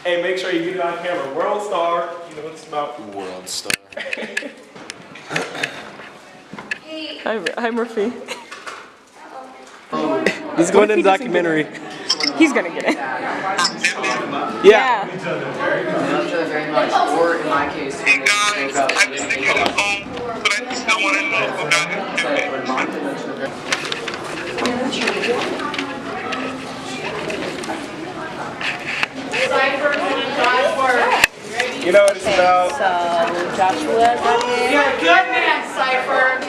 Hey, make sure you get it on camera. World star. You know what it's about. World star. Hi, Murphy. He's going in the documentary. He's gonna get it. Yeah. Very much, or in my case, when they spoke up, they still want to know about You know what it's about. So, Joshua got it. You're a good man, Cypher.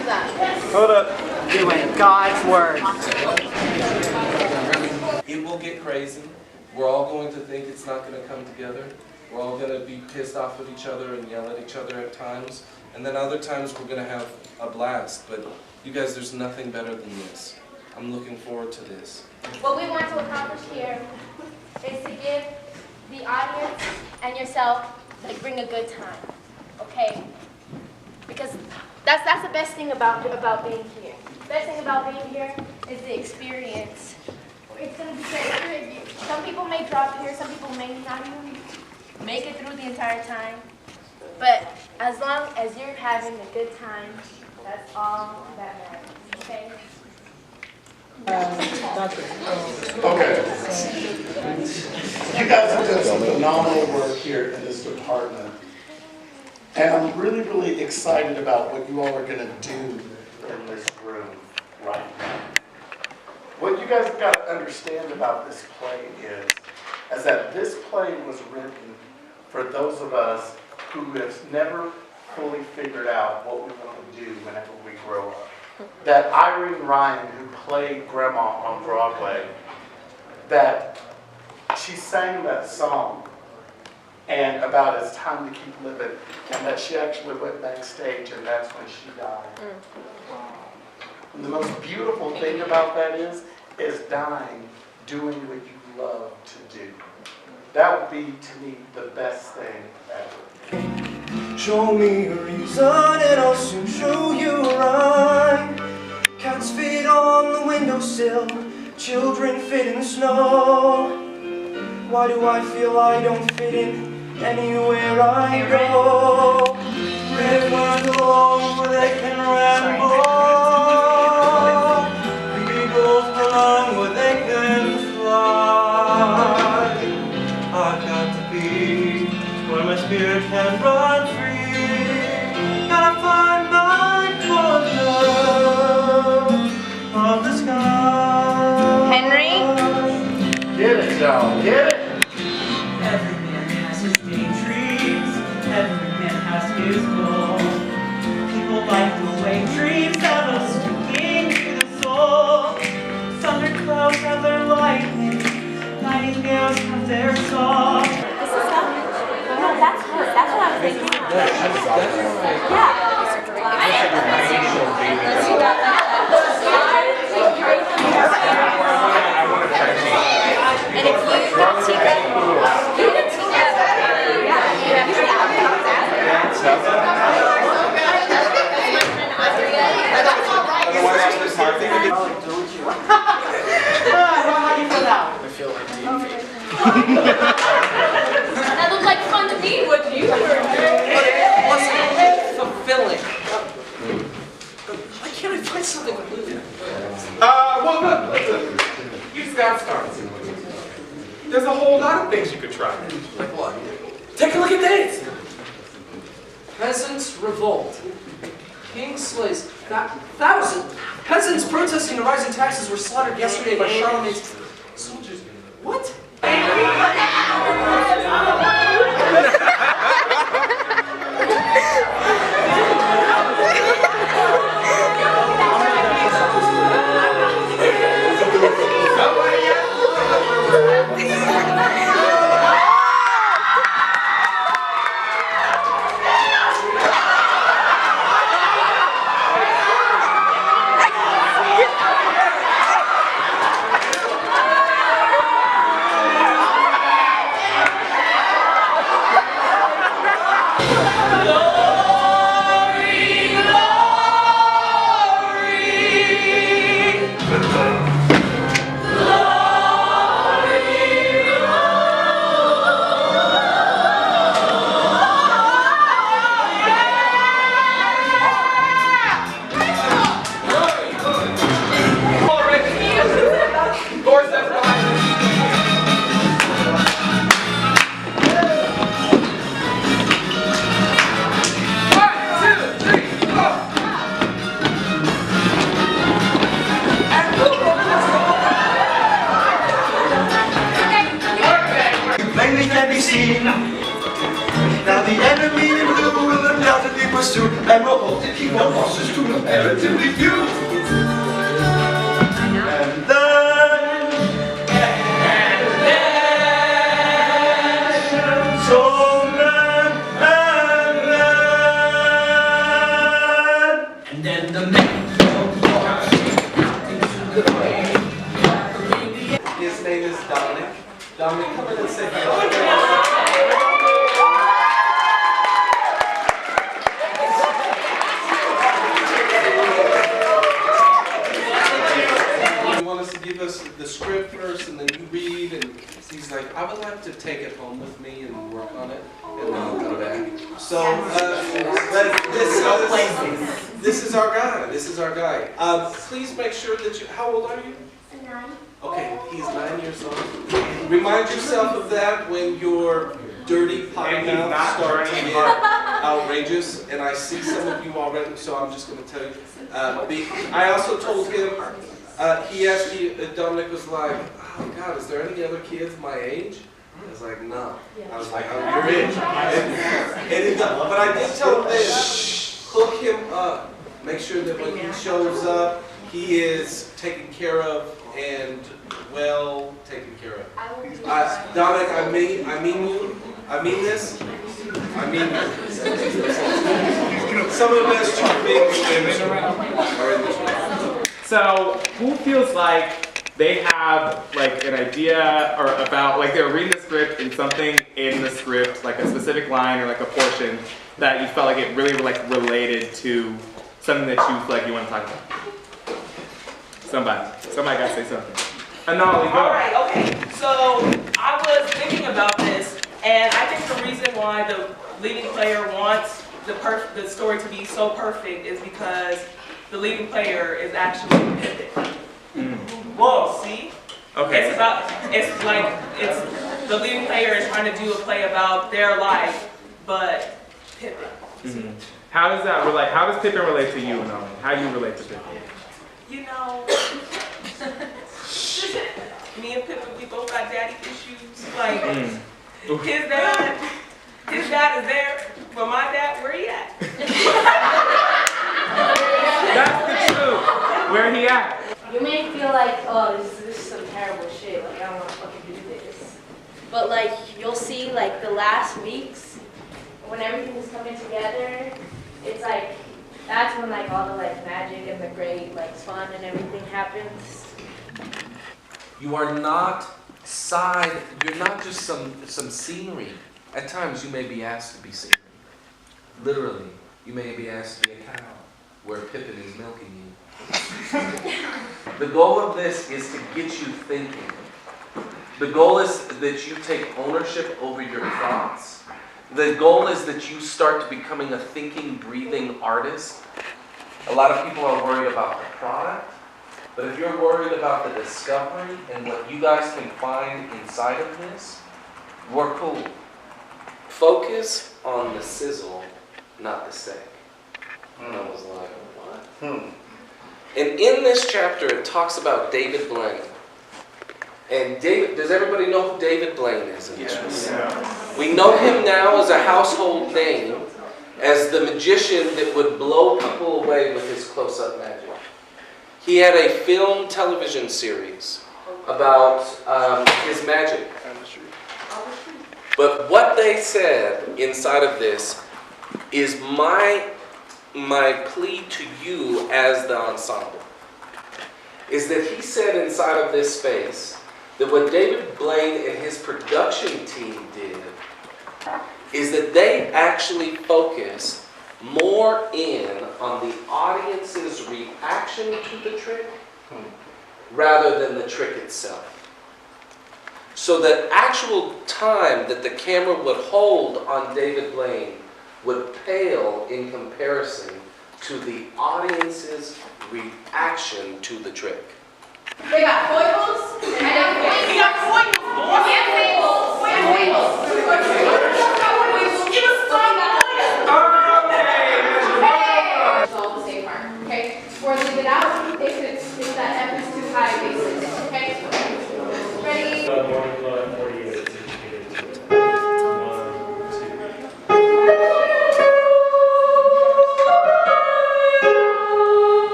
Hold up. Doing God's word. It will get crazy. We're all going to think it's not going to come together. We're all going to be pissed off at each other and yell at each other at times. And then other times we're going to have a blast. But you guys, there's nothing better than this. I'm looking forward to this. What we want to accomplish here is to give the audience and yourself, like, bring a good time, okay? Because that's the best thing about being here. The best thing about being here is the experience. It's gonna be great. Some people may drop here, some people may not even make it through the entire time. But as long as you're having a good time, that's all that matters, okay? Okay. You guys have done some phenomenal work here in this department. And I'm really, really excited about what you all are going to do in this room right now. What you guys have got to understand about this play is that this play was written for those of us who have never fully figured out what we want to do whenever we grow up. That Irene Ryan, who played Grandma on Broadway, that she sang that song and about it's time to keep living, and that she actually went backstage and that's when she died. And the most beautiful thing about that is dying, doing what you love to do. That would be, to me, the best thing ever. Show me a reason and I'll soon show you a rhyme. Cats fit on the windowsill, children fit in the snow. Why do I feel I don't fit in anywhere I go? Rivers along where they can ramble, eagles along where they can fly. I've got to be where my spirit can run free. Gotta find my corner of the sky. Henry? Get it, y'all, get it! Every man has his daydreams. Every man has his goals. People light away dreams that are sticking to the soul. Thunderclouds have their lightning. Nightingales have their song. No, that's what I was thinking. And if you don't see that, you didn't see that. I feel like TV. That looked like fun to me. What you were doing. It wasn't fulfilling. Why can't I find something to do? Well, look. You just got started. There's a whole lot of things you could try. Like what? Take a look at this! Peasants revolt. King slays thousand. Peasants protesting the rising taxes were slaughtered yesterday by Charlemagne's soldiers. What? scene. Now the enemy in blue will undoubtedly pursue and will hope to keep our losses to comparatively few. And then, so and then the man His name is Dominic. Dominic, come in and say hello. You want us to give us the script first, and then you read, and he's like, I would like to take it home with me and work on it, and then I'll come back. So, this is our guy. This is our guy. Please make sure that you. How old are you? 9. Okay, he's 9 years old. Remind yourself of that when your dirty potty mouth starts to get outrageous, and I see some of you already, so I'm just going to tell you. I also told him, he asked me, Dominic was like, oh God, is there any other kids my age? I was like, no. I was like, oh, you're it. But I did tell him this, hook him up. Make sure that when he shows up, he is taken care of and well taken care of. Dominic, I mean you. I mean this. I mean this. Some of the best human beings are in this room. So, who feels like they have like an idea or about, like they're reading the script and something in the script, like a specific line or like a portion that you felt like it really like related to something that you feel like you want to talk about? Somebody gotta say something. Anali, go. Alright, okay. So I was thinking about this, and I think the reason why the leading player wants the story to be so perfect is because the leading player is actually Pippin. Whoa, see? Okay. It's the leading player is trying to do a play about their life, but Pippin. Mm-hmm. How does that relate? How does Pippin relate to you, Anali? How do you relate to Pippin? You know, me and Pippin, we both got daddy issues. Like, his dad is there, but my dad, where he at? That's the truth. Where he at? You may feel like, oh, this is some terrible shit. Like, I don't want to fucking do this. But like, you'll see like the last weeks, when everything is coming together, it's like, that's when like all the like magic and the great like fun and everything happens. You are not you're not just some scenery. At times you may be asked to be scenery. Literally, you may be asked to be a cow where Pippin is milking you. The goal of this is to get you thinking. The goal is that you take ownership over your thoughts. The goal is that you start becoming a thinking, breathing artist. A lot of people are worried about the product, but if you're worried about the discovery and what you guys can find inside of this, we're cool. Focus on the sizzle, not the steak. And I was like, what? And in this chapter, it talks about David Blaine. And David, does everybody know who David Blaine is? Yes. We know him now as a household name, as the magician that would blow people away with his close-up magic. He had a film television series about his magic. But what they said inside of this is my plea to you as the ensemble. Is that he said inside of this space that what David Blaine and his production team did is that they actually focused more in on the audience's reaction to the trick rather than the trick itself. So that actual time that the camera would hold on David Blaine would pale in comparison to the audience's reaction to the trick. They got foibles. We got foibles. Give us some. It's all the same part. Okay. Before they get out, if that F is too high, basis. Okay. Ready?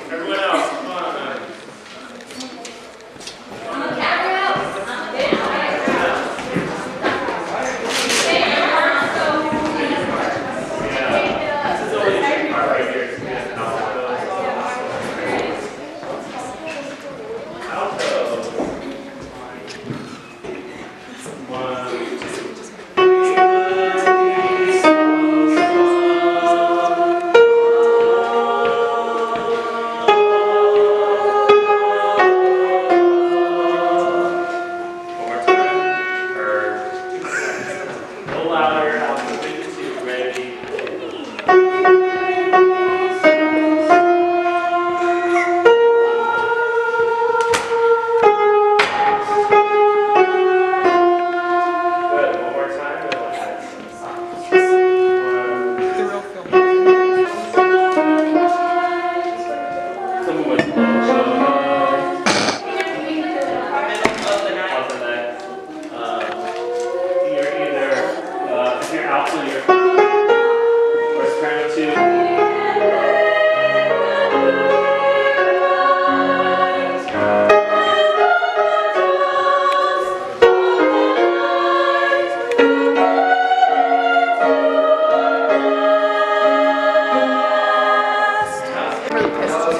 Everyone else, come on, man.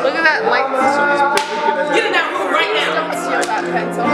Look at that light. Get in that room right now. Don't steal that pencil.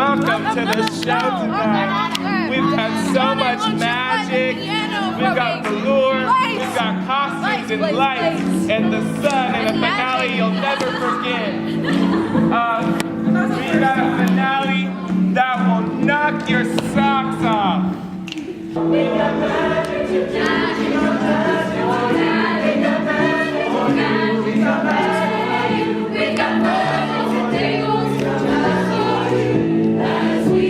welcome to the show tonight. We've got so much magic. We've got velour, we've got costumes and lights, and the sun, and a finale you'll never forget. We've got a finale that will knock your socks off. We got magic tonight, we got magic tonight, we got magic tonight, we got magic, we got magic tonight, as we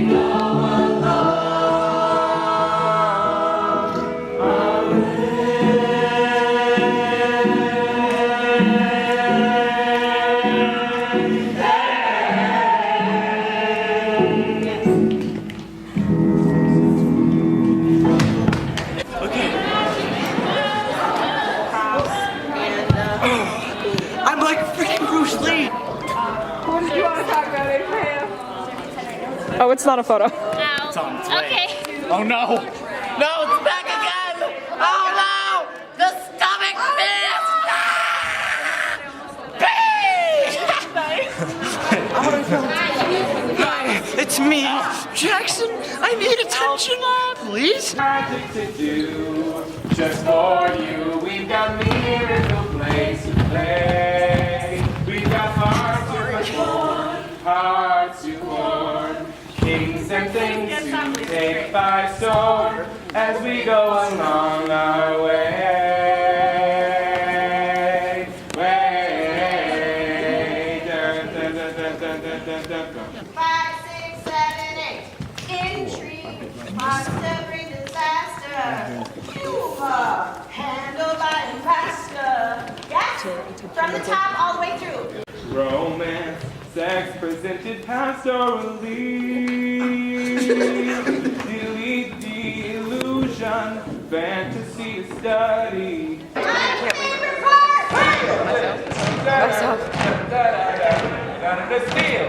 go along. I'm like freaking Bruce Lee. What did you want to talk about, Abraham? Oh, it's not a photo. It's on its way. Okay. Oh no! No, it's back again! Oh no! The stomach fist! It's me, Jackson. I need attention, please. Magic to do just for you. We've got miracle place to play. We've got hearts to warm, kings and things to take by storm as we go along our way. 5, 6, 7, 8. Intrigue, monster bring disaster. Handle by imposter. Yeah, from the top all the way through. Romance, sex presented pastorally. Delete the illusion, fantasy to study. My favorite part! Myself. The steel.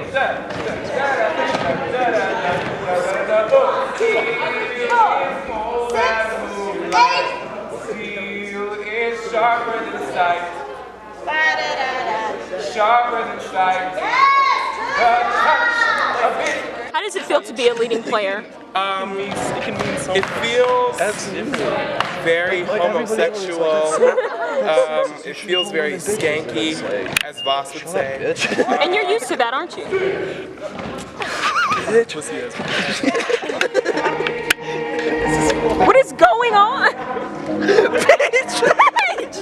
Steel is sharper than sight. Sharper than sight. How does it feel to be a leading player? It feels very homosexual. It feels very skanky, as Voss would say. And you're used to that, aren't you? What is going on? Paige!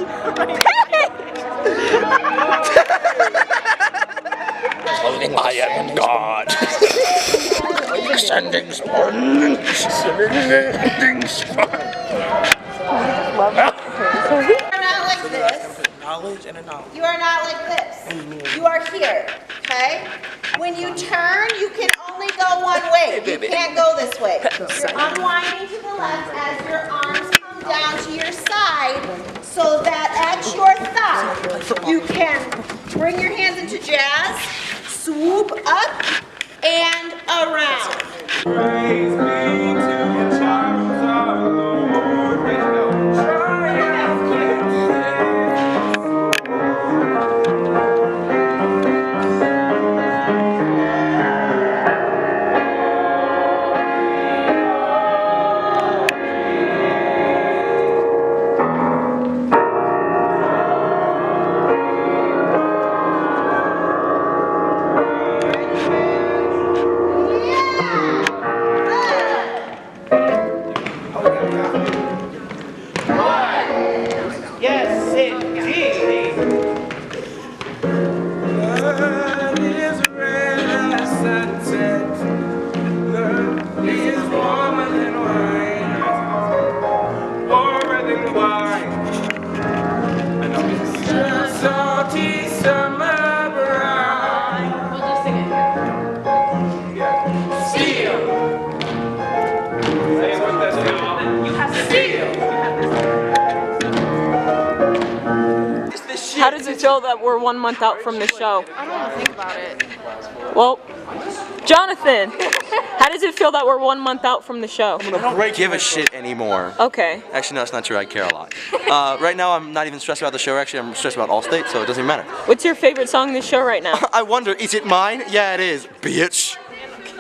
I am God. Sending sponge. Sending sponge. You are not like this. You are here, okay? When you turn, you can only go one way. You can't go this way. You're unwinding to the left as your arms come down to your side so that at your thigh, you can bring your hands into jazz, swoop up, and around. Praise be to Charles our Lord. Praise the How does it feel that we're 1 month out from the show? I don't want to think about it. Well, Jonathan, how does it feel that we're 1 month out from the show? I don't give a shit anymore. Okay. Actually, no, that's not true. I care a lot. Right now, I'm not even stressed about the show. Actually, I'm stressed about Allstate, so it doesn't even matter. What's your favorite song in the show right now? I wonder, is it mine? Yeah, it is, bitch.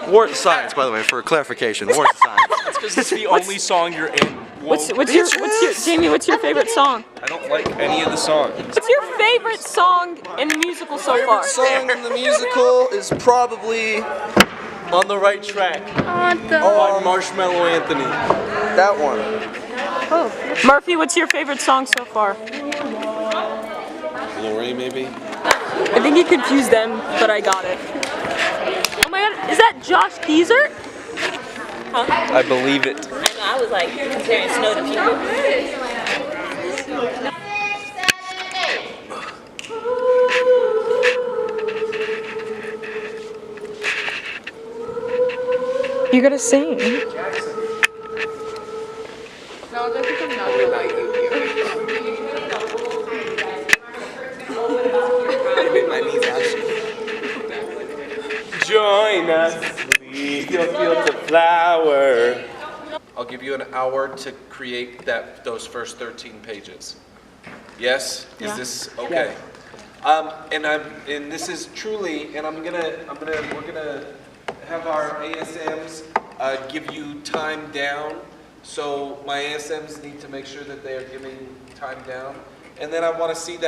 War is science, by the way, for clarification. War is science. It's because it's the only song you're in. What's your Jamie? What's your favorite song? I don't like any of the songs. What's your favorite song in the musical so far? Favorite song in the musical is probably On the Right Track by Marshmallow Anthony. That one. Oh. Murphy, what's your favorite song so far? Glory, maybe? I think you confused them, but I got it. Oh my god, is that Josh Keezer? Huh? I believe it. I was like comparing Snow to people. You gotta sing. No, I think I'm not really like you. Join us, leave your field to flower. I'll give you an hour to create those first 13 pages. Yes? Yeah. Is this okay? And this is truly, and we're gonna have our ASMs give you time down. So my ASMs need to make sure that they are giving time down. And then I want to see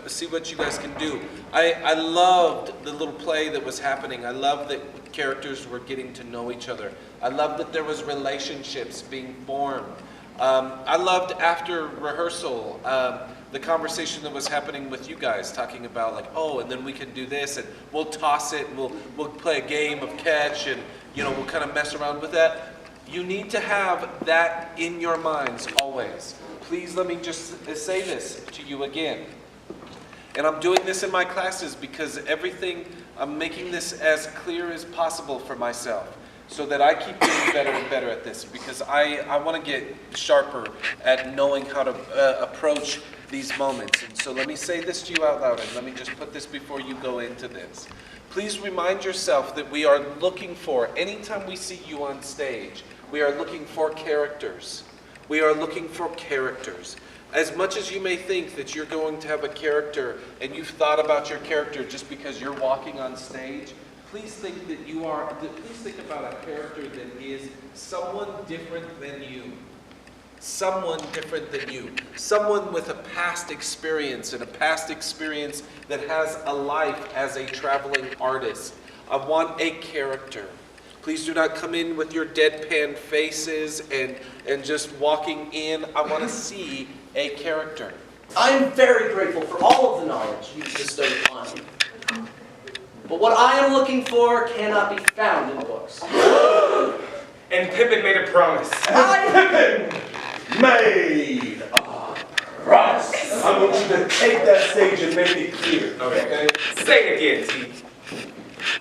see what you guys can do. I loved the little play that was happening. I loved that characters were getting to know each other. I loved that there was relationships being formed. I loved after rehearsal, the conversation that was happening with you guys, talking about like, oh, and then we can do this, and we'll toss it, and we'll play a game of catch, and we'll kind of mess around with that. You need to have that in your minds always. Please let me just say this to you again. And I'm doing this in my classes because I'm making this as clear as possible for myself so that I keep getting better and better at this, because I want to get sharper at knowing how to approach these moments. And so let me say this to you out loud, and let me just put this before you go into this. Please remind yourself that we are looking for, anytime we see you on stage, we are looking for characters. We are looking for characters. As much as you may think that you're going to have a character and you've thought about your character just because you're walking on stage, please think about a character that is someone different than you. Someone different than you. Someone with a past experience, and a past experience that has a life as a traveling artist. I want a character. Please do not come in with your deadpan faces and just walking in. I want to see a character. I am very grateful for all of the knowledge you've bestowed upon me. But what I am looking for cannot be found in books. And Pippin made a promise. Pippin made a promise. I want you to take that stage and make it clear. Okay. Say it again, T.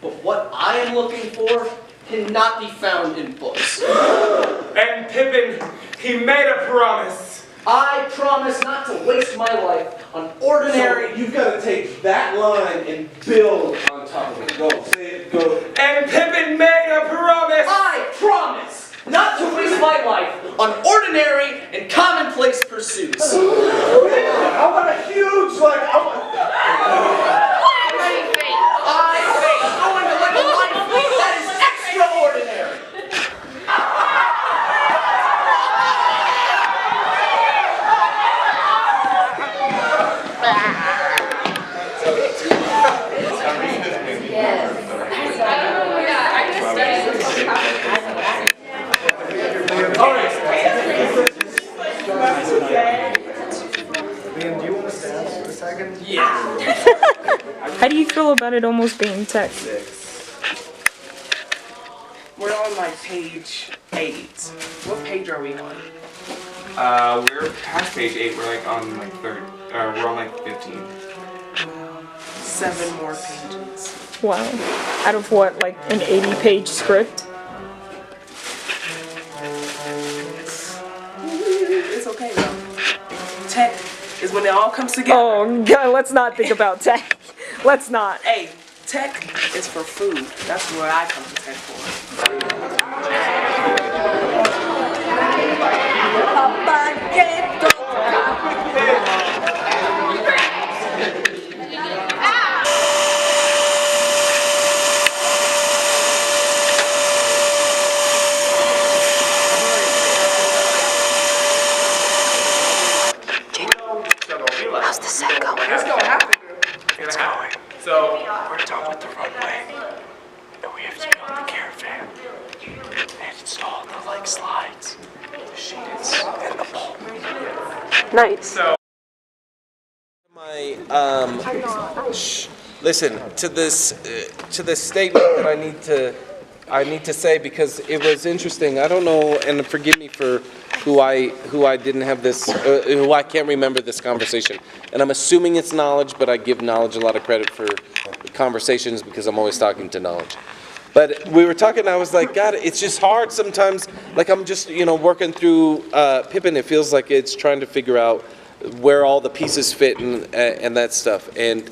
But what I am looking for cannot be found in books. And Pippin, he made a promise. I promise not to waste my life on ordinary... So you've got to take that line and build on top of it. Go, say it, go. And Pippin made a promise. I promise not to waste my life on ordinary and commonplace pursuits. I want a huge, I going to live a life that is extraordinary. Liam, do you want to stand for a second? Yeah. How do you feel about it almost being text? We're on like page 8. What page are we on? We're past page 8. We're like on like we're on like 15. 7 more pages. Wow. Out of what, like an 80-page script? It's okay though. Tech is when it all comes together. Oh God, let's not think about tech. Let's not. Hey, tech is for food. That's what I come to tech for. Nice. So My listen to this statement that I need to say because it was interesting. I don't know, and forgive me for who I didn't have this, who I can't remember this conversation. And I'm assuming it's knowledge, but I give knowledge a lot of credit for conversations because I'm always talking to knowledge. But we were talking, I was like, God, it's just hard sometimes. Like I'm just, working through Pippin. It feels like it's trying to figure out where all the pieces fit and that stuff. And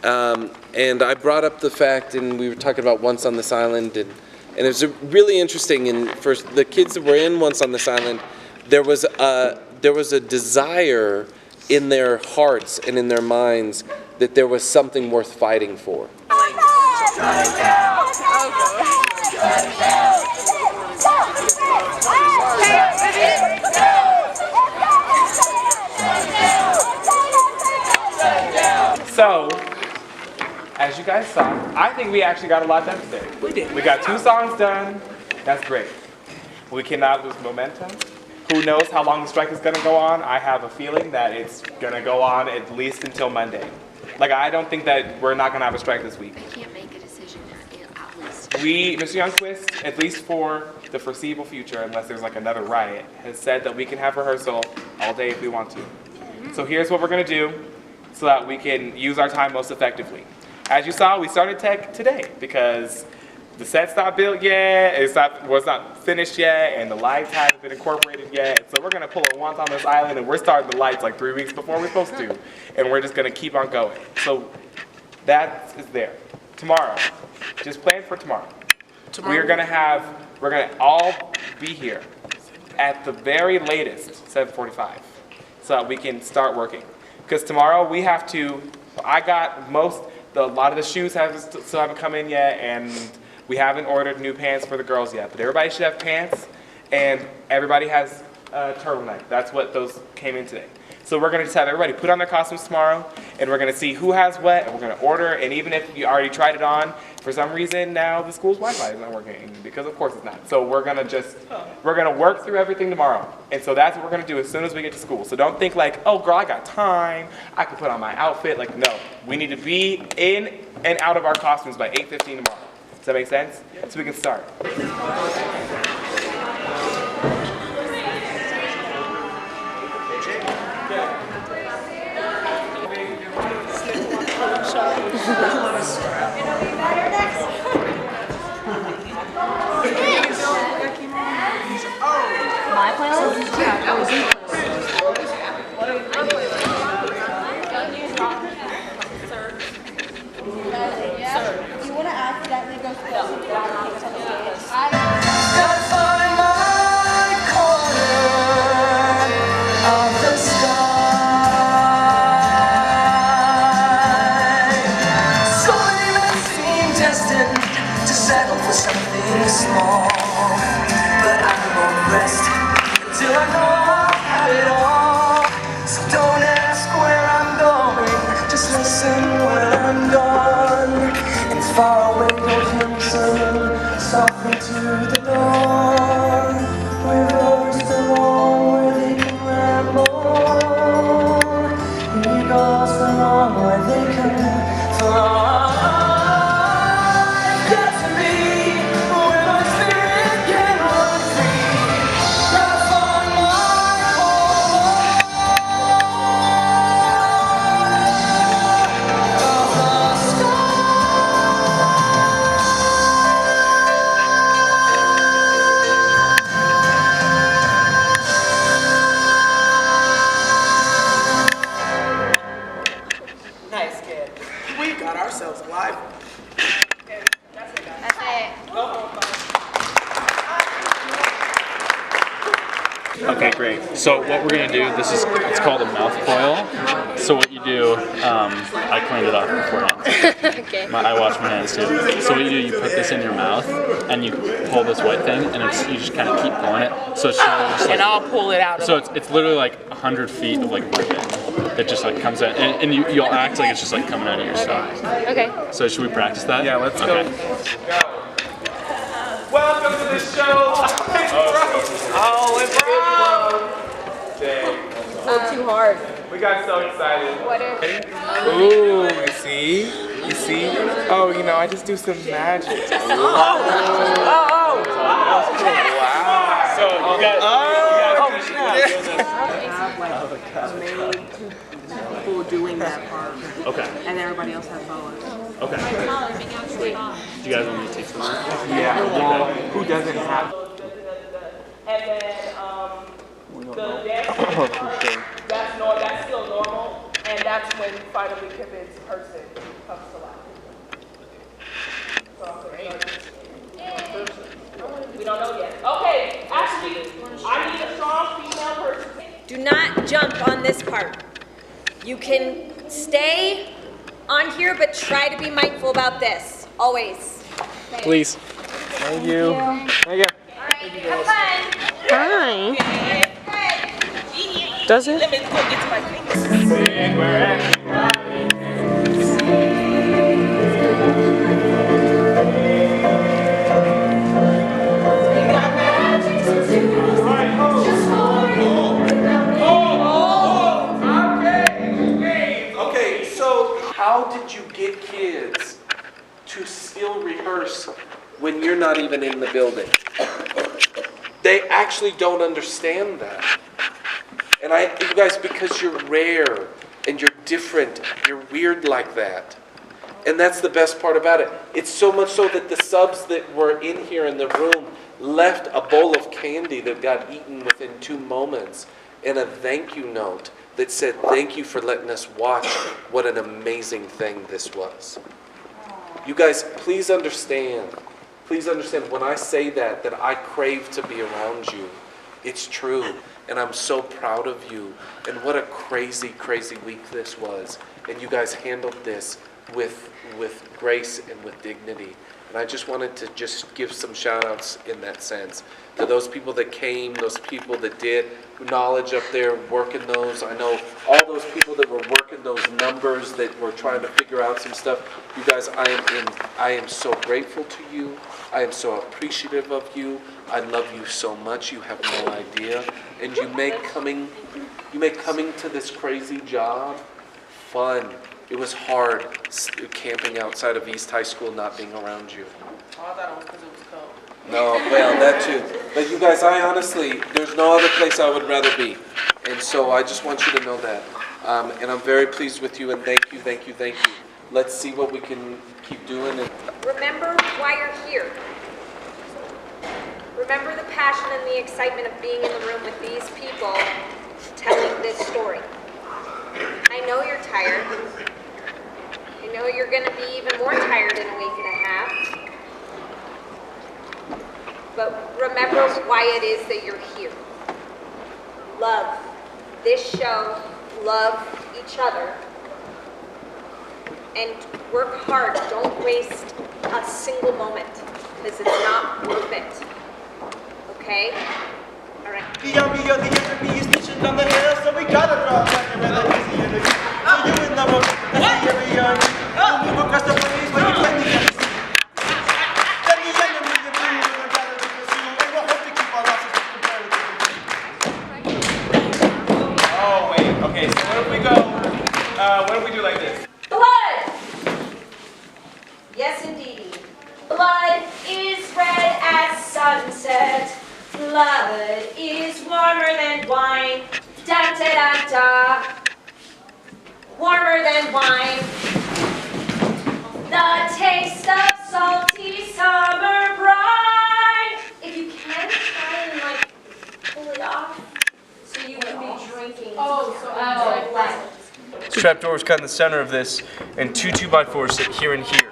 I brought up the fact, and we were talking about Once on this Island, and it was really interesting. And for the kids that were in Once on this Island, there was a desire in their hearts and in their minds that there was something worth fighting for. So, as you guys saw, I think we actually got a lot done today. We did. We got 2 songs done. That's great. We cannot lose momentum. Who knows how long the strike is going to go on? I have a feeling that it's going to go on at least until Monday. Like, I don't think that we're not going to have a strike this week. I can't make a decision at least. Mr. Youngquist, at least for the foreseeable future, unless there's like another riot, has said that we can have rehearsal all day if we want to. So here's what we're going to do so that we can use our time most effectively. As you saw, we started tech today because the set's not built yet, was not finished yet, and the lights haven't been incorporated yet. So we're gonna pull a Once on this Island, and we're starting the lights like 3 weeks before we're supposed to, and we're just gonna keep on going. So that is there. Tomorrow, just plan for tomorrow. We're gonna all be here at the very latest 7:45, so that we can start working. Because tomorrow we have to. A lot of the shoes still haven't come in yet, and we haven't ordered new pants for the girls yet, but everybody should have pants, and everybody has a turtleneck. That's what those came in today. So we're going to just have everybody put on their costumes tomorrow, and we're going to see who has what, and we're going to order, and even if you already tried it on, for some reason now the school's Wi-Fi is not working, because of course it's not. So we're going to work through everything tomorrow. And so that's what we're going to do as soon as we get to school. So don't think like, oh girl, I got time, I can put on my outfit. Like, no, we need to be in and out of our costumes by 8:15 tomorrow. Does that make sense? So we can start. My playlist? Yeah, that was your You want to accidentally go through Gotta find my corner of the sky. So many men seem destined to settle for something small, but I won't rest until I know I've had it all. So don't ask where I'm going, just listen when I'm gone. And far away goes Wilson, softly to the dawn. Rivers along where they can ramble, eagles along where they can fly. Got to be where my spirit can run free. Gotta find my Nice kid. We got ourselves alive. Okay, that's it, guys. That's it. Go home, bye. Okay, great. So what we're gonna do, it's called a mouth coil. So what you do, I cleaned it up beforehand. Okay. I wash my hands too. So what you do, you put this in your mouth and you pull this white thing, and you just kind of keep pulling it. So it's just And I'll pull it out. So it's literally like 100 feet of like ribbon that just like comes out, and you'll act like it's just like coming out of your stomach. Okay. So should we practice that? Yeah, let's go. Welcome to the show. Oh, it's Rob. Jay. too hard. We got so excited. What if? Ooh, you see? You see? Oh, you know, I just do some magic. Wow. So you guys. People doing that part. Okay. And everybody else has boas. Okay. Do you guys want me to take some? Yeah, well, who doesn't have? And then the next, that's still normal, and that's when finally Pippin's person comes to life. We don't know yet. Okay, actually, I need a strong female person. Do not jump on this part. You can stay on here, but try to be mindful about this, always. Please. Thank you. Thank you. All right, have fun. Hi. Does it? Okay, so how did you get kids to still rehearse when you're not even in the building? They actually don't understand that. And you guys, because you're rare and you're different, you're weird like that. And that's the best part about it. It's so much so that the subs that were in here in the room left a bowl of candy that got eaten within 2 moments and a thank you note that said, thank you for letting us watch what an amazing thing this was. You guys, please understand when I say that I crave to be around you. It's true. And I'm so proud of you. And what a crazy, crazy week this was. And you guys handled this with grace and with dignity. And I just wanted to just give some shout outs in that sense to those people that came, those people that did knowledge up there, working those. I know all those people that were working those numbers that were trying to figure out some stuff. You guys, I am so grateful to you. I am so appreciative of you. I love you so much. You have no idea. And you make coming to this crazy job fun. It was hard camping outside of East High School, not being around you. Oh, I thought it was because it was cold. No, well, that too. But you guys, I honestly, there's no other place I would rather be. And so I just want you to know that. And I'm very pleased with you, and thank you, thank you, thank you. Let's see what we can keep doing. Remember why you're here. Remember the passion and the excitement of being in the room with these people telling this story. I know you're tired. I know you're going to be even more tired in a week and a half. But remember why it is that you're here. Love this show, love each other, and work hard. Don't waste a single moment, because it's not worth it. Okay? All right. The army of the enemy is reaching down the hill, so we gotta drop back and rather easy energy. So you in number, that's the area. We'll move across the place where you claim the enemy. Then the enemy is moving and gotta be pursued, and we'll hope to keep our losses comparatively. Oh, wait. Okay, so what if we do like this? Blood! Yes, indeed. Blood is red as sunset. Blood is warmer than wine. Da da da da. Warmer than wine. The taste of salty summer brine. If you can, try and pull it off so you can be drinking. This trapdoor is cut in the center of this, and 2 2x4s sit here and here.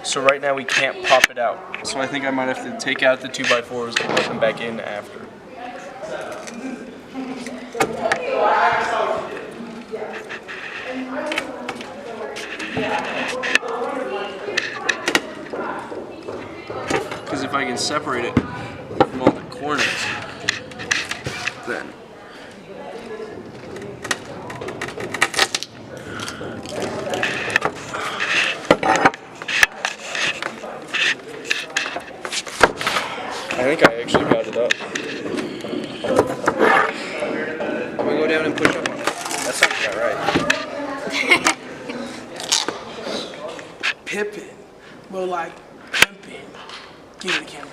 So right now we can't pop it out. So I think I might have to take out the 2x4s and put them back in after. Because if I can separate it from all the corners, then I think I actually got it up. I'm gonna go down and push up. That sounds about right. Pippin. More like pimpin'. Give me the camera.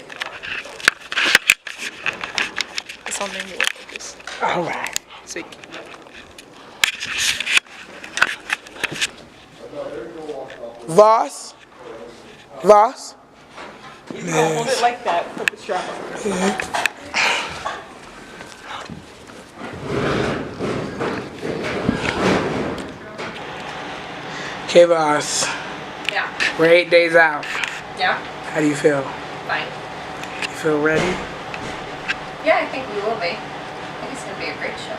It's on name like this. Alright. Sick. Voss. Voss. You can hold it like that. Put the strap on. Okay, Voss. Yeah. We're 8 days out. Yeah. How do you feel? Fine. You feel ready? Yeah, I think we will be. I think it's gonna be a great show.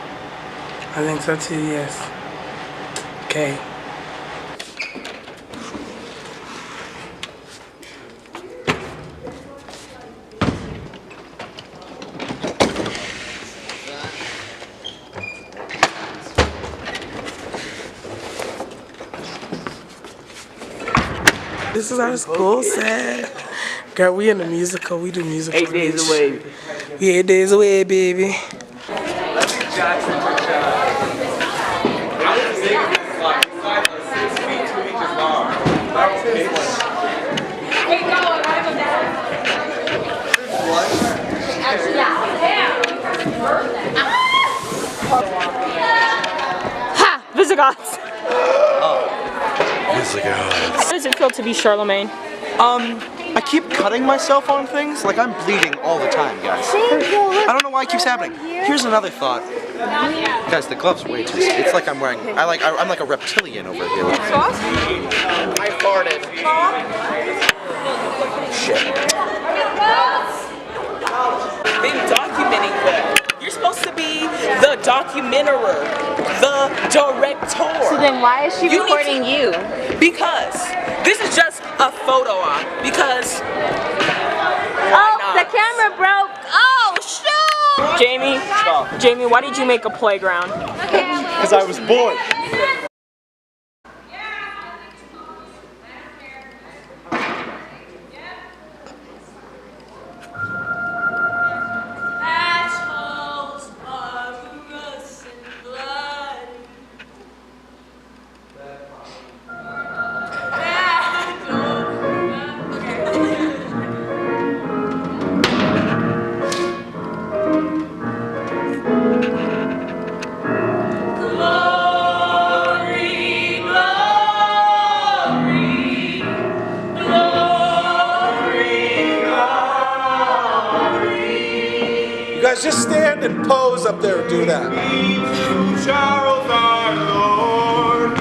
I think so too, yes. Okay. This is our school set. Girl, we in the musical. We do musical. 8 days away. We 8 days away, baby. Ha! Visigoths! Visigoths. How does it feel to be Charlemagne? I keep cutting myself on things. Like, I'm bleeding all the time, guys. I don't know why it keeps happening. Here's another thought. Guys, the gloves are way too. It's like I'm wearing. I'm like a reptilian over here. I farted. Shit. Been documenting them. You're supposed to be the documentator, the director. So then why is she recording you? Because this is just a photo op. Because the camera broke. Oh shoot! Jamie, why did you make a playground? Because I was bored. You guys just stand and pose up there and do that. Charles our Lord,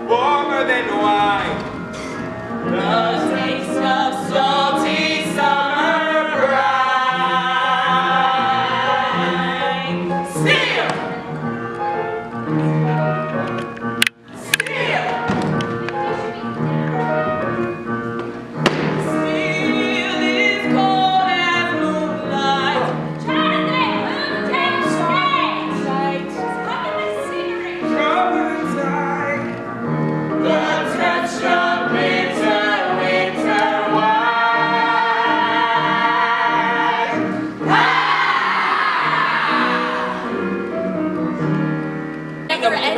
warmer than wine. The taste of salty summer brine. Still.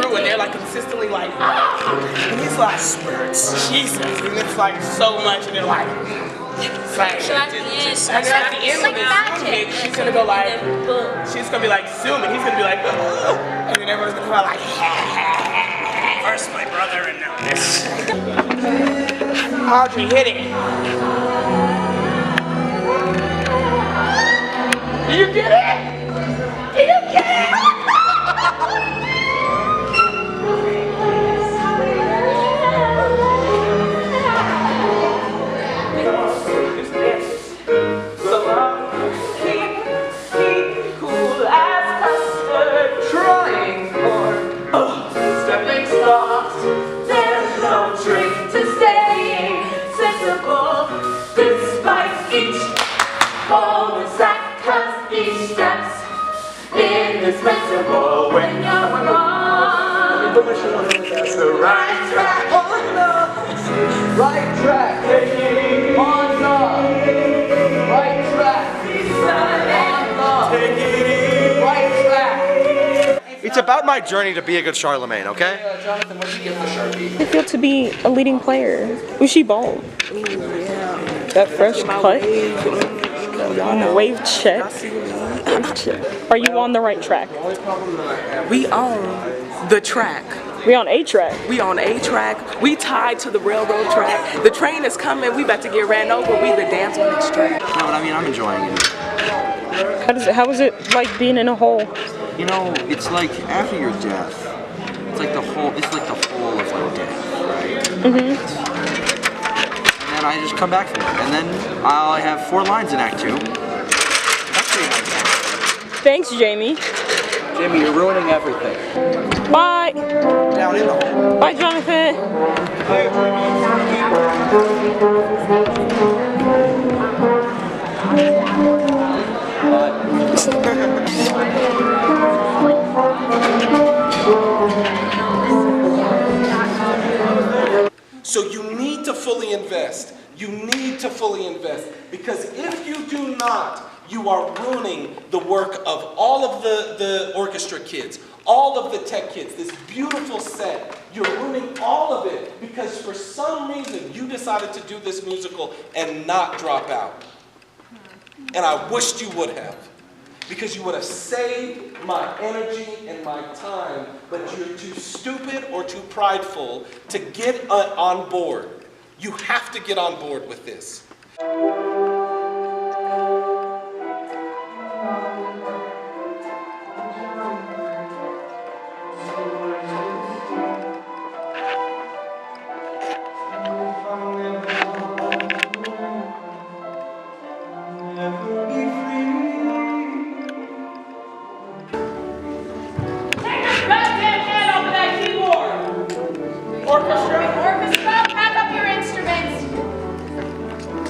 through and they're like consistently like, and he's like, Jesus, and it's like so much, and they're like, it's like, and then at the end of this, she's gonna go like, she's gonna be like, zoom, and he's gonna be like, and then everyone's gonna come out like, first my brother and now this. Audrey, hit it. Do you get it? Do you get it? That's the right track. On the right track. On the right track. On the right track. It's about my journey to be a good Charlemagne, okay? Jonathan, what did you get for Sharpie? I feel to be a leading player. Was she bald? Ooh, yeah. That fresh cut? Wave check. Are you on the right track? We own the track. We on A track. We on A track. We tied to the railroad track. The train is coming. We about to get ran over. We the dance on this track. No, but I mean, I'm enjoying it. How is it like being in a hole? You know, it's like after your death, it's like the whole of like death, right? Mm-hmm. And then I just come back from it. And then I have 4 lines in Act 2. That's pretty nice. Thanks, Jamie. Jamie, you're ruining everything. Bye. Down in the hole. Bye, Jonathan. So you need to fully invest. You need to fully invest. Because if you do not, you are ruining the work of all of the orchestra kids, all of the tech kids, this beautiful set. You're ruining all of it because for some reason you decided to do this musical and not drop out. And I wished you would have. Because you would have saved my energy and my time, but you're too stupid or too prideful to get on board. You have to get on board with this. Orchestra, pack up your instruments.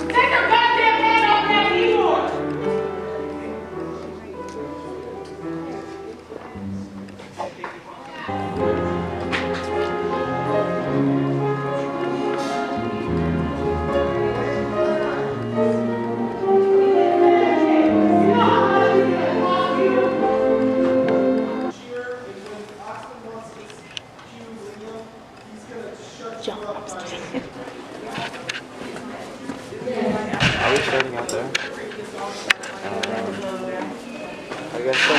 Take your goddamn hand off that keyboard. Are we starting out there? I guess so.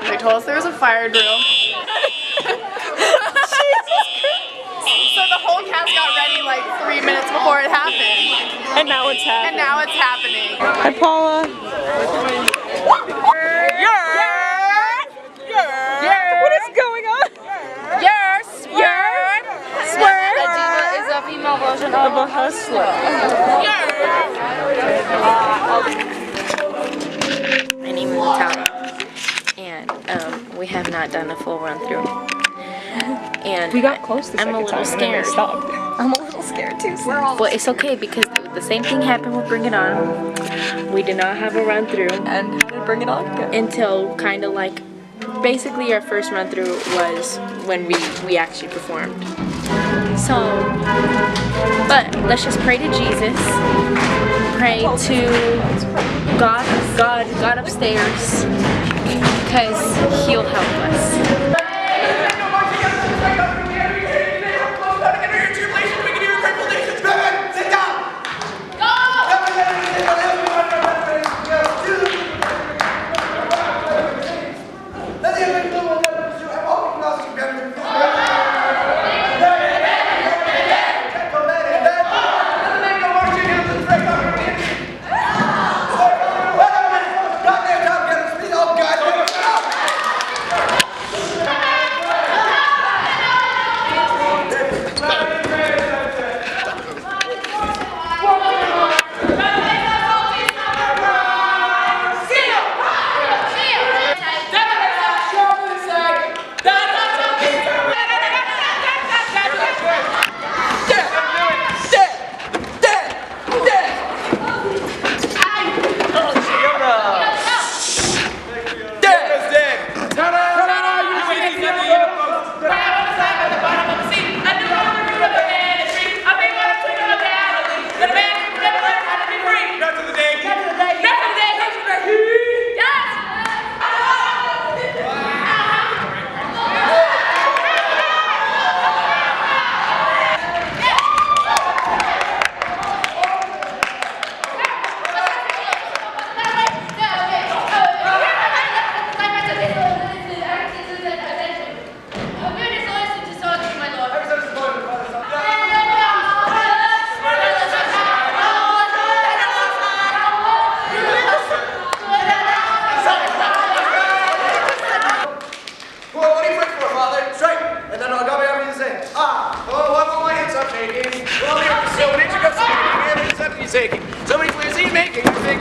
They told us there was a fire drill. So the whole cast got ready like 3 minutes before it happened. And now it's happening. And now it's happening. Hi, Paula. What is going on? Swerve. A diva is a female version of a hustler. My name is Natalia, and we have not done a full run through. And we got close the I'm a second little time and then we scared. stopped. I'm a little scared too. Well, it's okay because the same thing happened with Bring It On. We did not have a run through. And how did Bring It On go? Until kind of like, basically our first run through was when we actually performed. So, but let's just pray to Jesus. Pray to God upstairs, because He'll help us.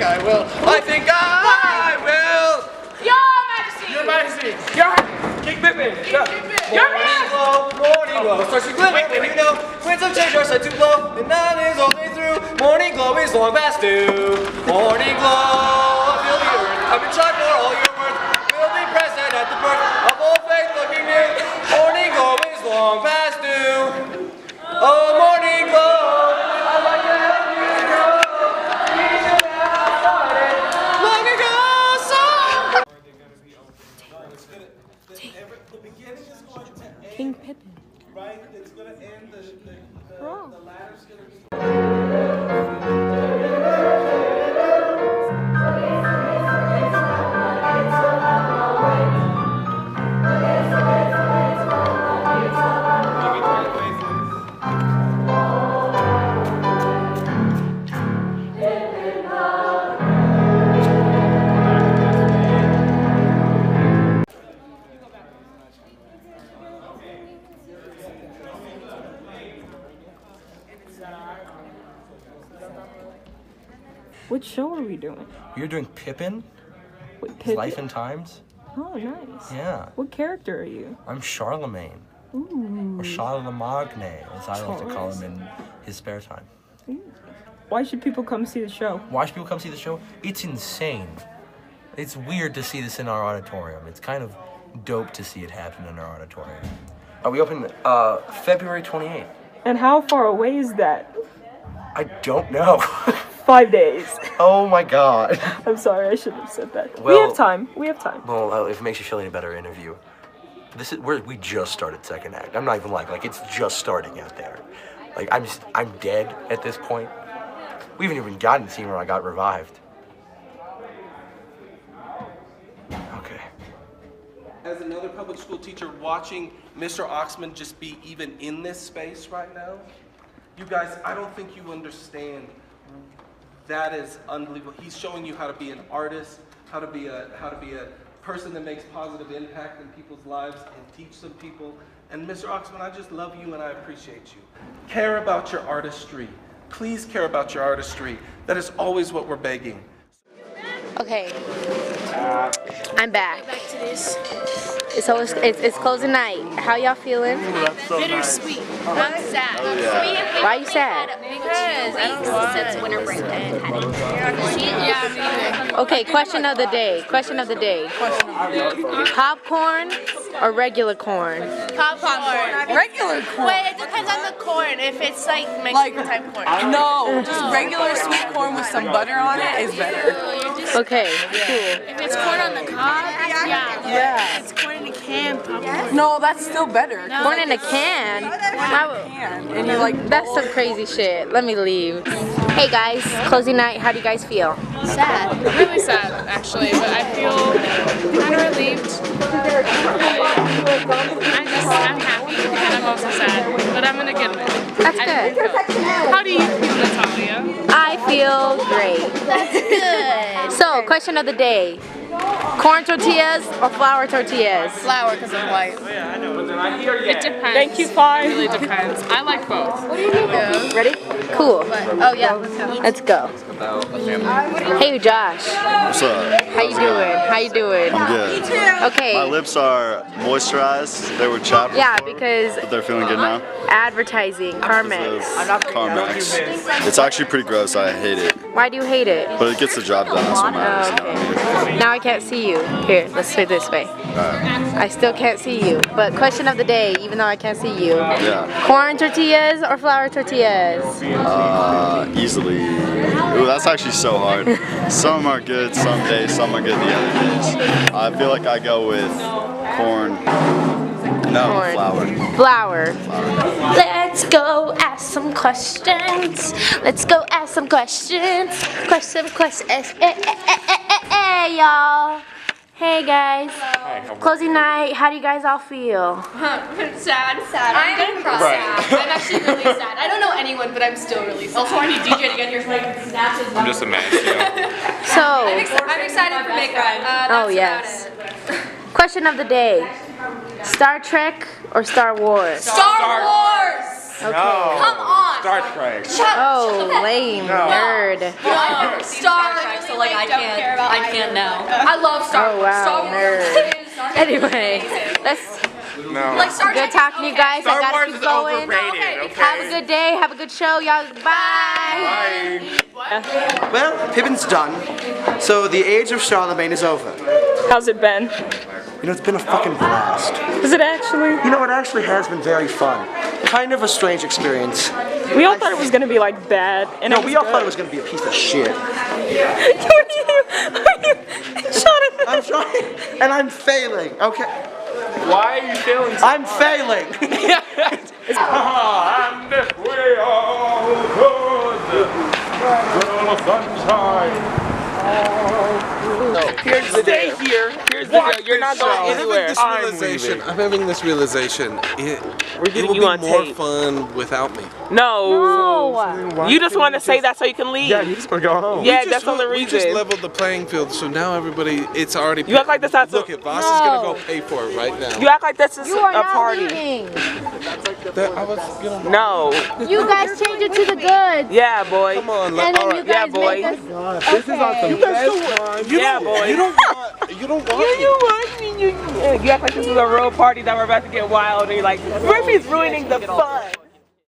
I will. I think I will. Your Majesty! Your Majesty. King Pippin. Morning glow starts to glimmer when you know winds of change are set to blow. The night is all day through. Morning glow is long past due. Morning glow, feel the earth. Come and shine for all your worth. We'll be present at the birth of old faith looking new. Morning glow is long past due. Oh, morning glow, I'd like to help you grow. We should have started long ago. The beginning is going to end. King Pippin. Right? It's going to end. The ladder's going to be. What show are we doing? You're doing Pippin? Wait, His Pippin? Life and Times? Oh, nice. Yeah. What character are you? I'm Charlemagne. Ooh. Or Charlemagne, as I like to call him in his spare time. Why should people come see the show? Why should people come see the show? It's insane. It's weird to see this in our auditorium. It's kind of dope to see it happen in our auditorium. We opened February 28th. And how far away is that? I don't know. 5 days. Oh my god. I'm sorry, I shouldn't have said that. Well, we have time. We have time. Well, if it makes you feel any better, interview. We just started second act. I'm not even like it's just starting out there. Like I'm dead at this point. We haven't even gotten to the scene where I got revived. Okay. As another public school teacher watching Mr. Oxman just be even in this space right now, you guys, I don't think you understand. That is unbelievable. He's showing you how to be an artist, how to be a person that makes positive impact in people's lives and teach some people. And Mr. Oxman, I just love you and I appreciate you. Care about your artistry. Please care about your artistry. That is always what we're begging. Okay, I'm back. Back to this. It's closing night. How y'all feeling? Bittersweet. I'm sad. Why are you sad? Because I don't know. It's winter break and yeah, Okay, question of the day. Question of the day. Popcorn or regular corn? popcorn. Regular corn. Wait, it depends on the corn. If it's like Mexican type corn. No, just regular sweet corn with some butter on it is better. Okay, cool. If it's corn on the cob, Yeah. If it's corn in a can, popcorn. No, that's still better. Corn in a can? And you like, That's some crazy shit. Let me leave. Hey guys, closing night. How do you guys feel? Sad. Really sad, actually, but I feel kind of relieved. I'm happy and I'm also sad, but I'm in a good mood. That's good. How do you feel, Natalia? I feel great. That's good. So, question of the day. Corn tortillas or flour tortillas? Flour because I'm white. It depends. Thank you, Fi. It really depends. I like both. What do you mean? Ready? Cool. Oh yeah, let's go. Let's go. Hey Josh. What's up? How you doing? How you doing? I'm good. Me too. Okay. My lips are moisturized. They were chapped Yeah, before, because but they're feeling good now. Advertising, Carmex. Carmex. It's actually pretty gross. I hate it. Why do you hate it? But it gets the job done. That's what matters. You know what I mean? Now I can't see you. Here, let's put it this way. I still can't see you. But question of the day, even though I can't see you. Yeah. Corn tortillas or flour tortillas? Easily. Ooh, that's actually so hard. Some are good some days, some are good the other days. I feel like I go with corn. No, Corn. flour. Flour. Let's go ask some questions. Let's go ask some questions. Hey, y'all. Hey, guys. Closing night. How do you guys all feel? Sad. I'm gonna cross out. I'm actually really sad. I don't know anyone, but I'm still really sad. Also, I need DJ to get here so I can snatch his I'm just a mess, you know. So. I'm excited for makeup. Oh, yes. Question of the day. Star Trek or Star Wars? Star Wars! Okay. Come on. Star Trek. Oh, lame nerd. Star Trek, so like I can't now. I love Star Wars. Oh wow, Star Wars nerd. is Anyway, let's. No. Like Star Good Trek talking to you guys. Star I gotta Wars keep is going. overrated, okay? Have a good day. Have a good show, y'all. Bye. Well, Pippin's done, so the age of Charlemagne is over. How's it been? You know, it's been a fucking blast. Is it actually? You know, it actually has been very fun. Kind of a strange experience. We all thought it was gonna be like bad, and No, it was we all good. thought it was gonna be a piece of shit. I'm trying, and I'm failing, okay? Why are you failing? I'm failing. And if we all could, little sunshine. Here's the deal. Here's the deal. You're not going anywhere. I'm having this realization. It getting will you be on more tape. fun without me. No. You just want to say that so you can leave. Yeah, you just want to go home. Yeah, that's the only We just reason. leveled the playing field, so now everybody, it's already. You act like that's not so. Look, Voss is gonna go pay for it right now. You act like this is You are a not party. leaving. No. You guys change it to the good. Yeah, boy. Come on, And then all you right. guys Yeah, boy. make us. This is on some Yeah, boy. You don't want. You don't want. You act like this is a real party that we're about to get wild, and you're like, Murphy's ruining the fun.